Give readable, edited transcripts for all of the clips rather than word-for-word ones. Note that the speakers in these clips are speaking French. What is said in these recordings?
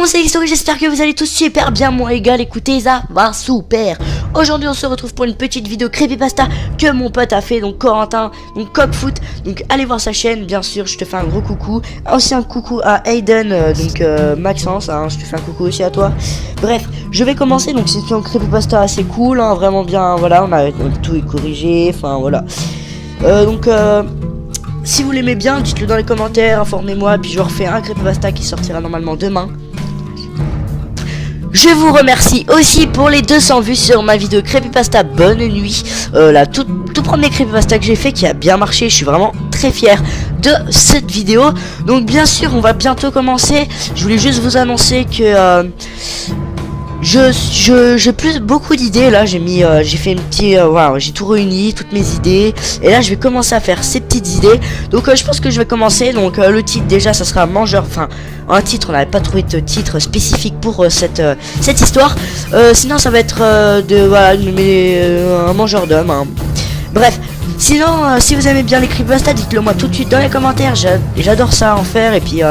mon c'est l'histoire, j'espère que vous allez tous super bien, mon égal, écoutez, ça va super. Aujourd'hui on se retrouve pour une petite vidéo creepypasta que mon pote a fait, donc Corentin, donc Cockfoot. Donc allez voir sa chaîne, bien sûr, je te fais un gros coucou. Aussi un coucou à Aiden, Maxence, hein, je te fais un coucou aussi à toi. Bref, je vais commencer, donc c'est un creepypasta assez cool, hein, vraiment bien, voilà, on a tout corrigé, enfin voilà. Si vous l'aimez bien, dites-le dans les commentaires, informez-moi, puis je refais un creepypasta qui sortira normalement demain. Je vous remercie aussi pour les 200 vues sur ma vidéo creepypasta Bonne Nuit, la tout premier creepypasta que j'ai fait qui a bien marché. Je suis vraiment très fier de cette vidéo. Donc bien sûr on va bientôt commencer. Je voulais juste vous annoncer que j'ai beaucoup d'idées là. J'ai fait une petite voilà, j'ai tout réuni, toutes mes idées, et là je vais commencer à faire ces petites idées. Donc je pense que je vais commencer. Donc le titre déjà ça sera mangeur, enfin un titre, on n'avait pas trouvé de titre spécifique pour cette histoire. Sinon ça va être voilà, un mangeur d'hommes, hein. Bref, sinon si vous aimez bien les creepypasta, dites-le moi tout de suite dans les commentaires. J'adore ça en faire, et puis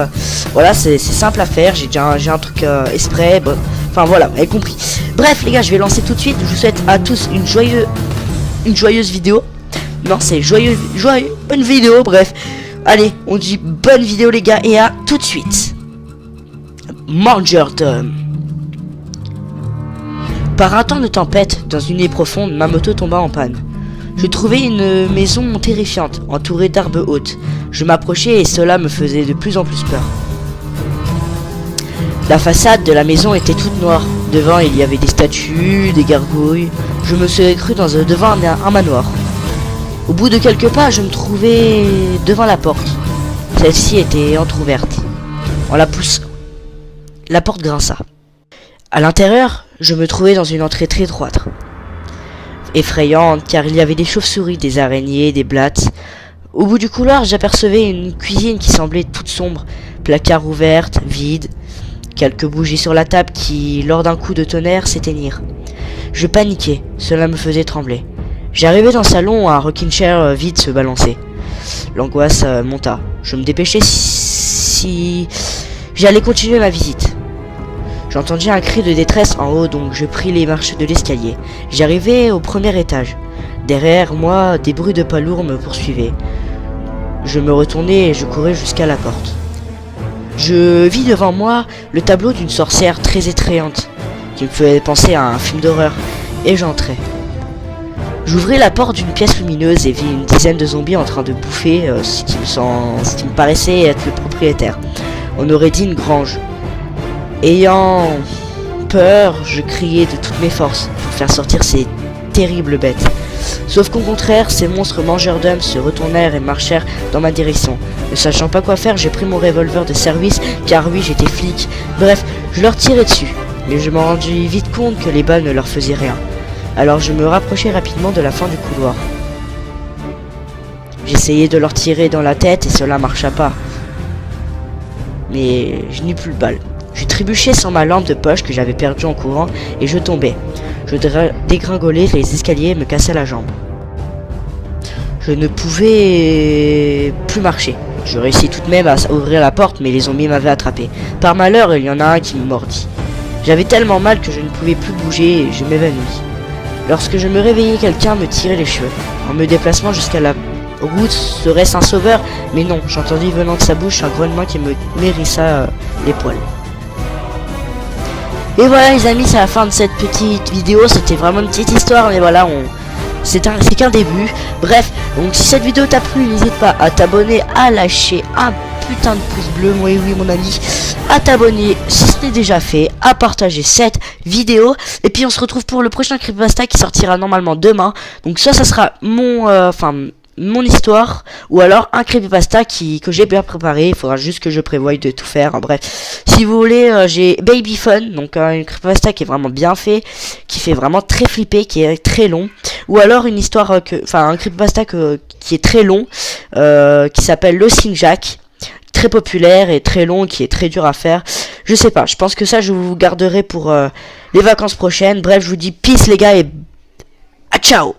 voilà, c'est simple à faire. J'ai un truc exprès, bon. Enfin voilà, vous avez compris. Bref les gars, je vais lancer tout de suite. Je vous souhaite à tous une joyeuse vidéo. Non, c'est bonne vidéo, bref. Allez, on dit bonne vidéo les gars, et à tout de suite. Mangeur d'hommes. Par un temps de tempête, dans une nuit profonde, ma moto tomba en panne. Je trouvais une maison terrifiante, entourée d'arbres hautes. Je m'approchais et cela me faisait de plus en plus peur. La façade de la maison était toute noire. Devant, il y avait des statues, des gargouilles. Je me serais cru devant un manoir. Au bout de quelques pas, je me trouvais devant la porte. Celle-ci était entrouverte. En la poussant, la porte grinça. À l'intérieur, je me trouvais dans une entrée très étroite. Effrayante, car il y avait des chauves-souris, des araignées, des blattes. Au bout du couloir, j'apercevais une cuisine qui semblait toute sombre. Placard ouverte, vide. Quelques bougies sur la table qui, lors d'un coup de tonnerre, s'éteignirent. Je paniquais, cela me faisait trembler. J'arrivais dans le salon où un rocking chair vide se balançait. L'angoisse monta. Je me dépêchais si j'allais continuer ma visite. J'entendis un cri de détresse en haut, donc je pris les marches de l'escalier. J'arrivais au premier étage. Derrière moi, des bruits de pas lourds me poursuivaient. Je me retournai et je courais jusqu'à la porte. Je vis devant moi le tableau d'une sorcière très effrayante, qui me faisait penser à un film d'horreur, et j'entrai. J'ouvris la porte d'une pièce lumineuse et vis une dizaine de zombies en train de bouffer ce qui me paraissait être le propriétaire. On aurait dit une grange. Ayant peur, je criais de toutes mes forces pour faire sortir ces terribles bêtes. Sauf qu'au contraire, ces monstres mangeurs d'hommes se retournèrent et marchèrent dans ma direction. Ne sachant pas quoi faire, j'ai pris mon revolver de service, car oui, j'étais flic. Bref, je leur tirais dessus, mais je m'en rendis vite compte que les balles ne leur faisaient rien. Alors je me rapprochai rapidement de la fin du couloir. J'essayais de leur tirer dans la tête et cela marcha pas. Mais je n'eus plus de balles. Je trébuchais sans ma lampe de poche que j'avais perdue en courant et je tombais. Je dégringolais les escaliers et me cassais la jambe. Je ne pouvais plus marcher. Je réussis tout de même à ouvrir la porte, mais les zombies m'avaient attrapé. Par malheur, il y en a un qui me mordit. J'avais tellement mal que je ne pouvais plus bouger et je m'évanouis. Lorsque je me réveillais, quelqu'un me tirait les cheveux. En me déplaçant jusqu'à la route, serait-ce un sauveur? Mais non, j'entendis venant de sa bouche un grognement qui me hérissa les poils. Et voilà les amis, c'est la fin de cette petite vidéo. C'était vraiment une petite histoire, mais voilà, c'est qu'un début. Bref, donc si cette vidéo t'a plu, n'hésite pas à t'abonner, à lâcher un putain de pouce bleu, moi et oui mon ami, à t'abonner si ce n'est déjà fait, à partager cette vidéo, et puis on se retrouve pour le prochain creepypasta qui sortira normalement demain. Donc ça sera mon histoire, ou alors un creepypasta que j'ai bien préparé. Il faudra juste que je prévoie de tout faire, hein. Bref, si vous voulez, j'ai Baby Fun, donc une creepypasta qui est vraiment bien fait, qui fait vraiment très flipper, qui est très long, ou alors une histoire un creepypasta qui est très long, qui s'appelle Lost Jack, très populaire et très long, qui est très dur à faire. Je sais pas, je pense que ça je vous garderai pour les vacances prochaines. Bref, je vous dis peace les gars, et ciao.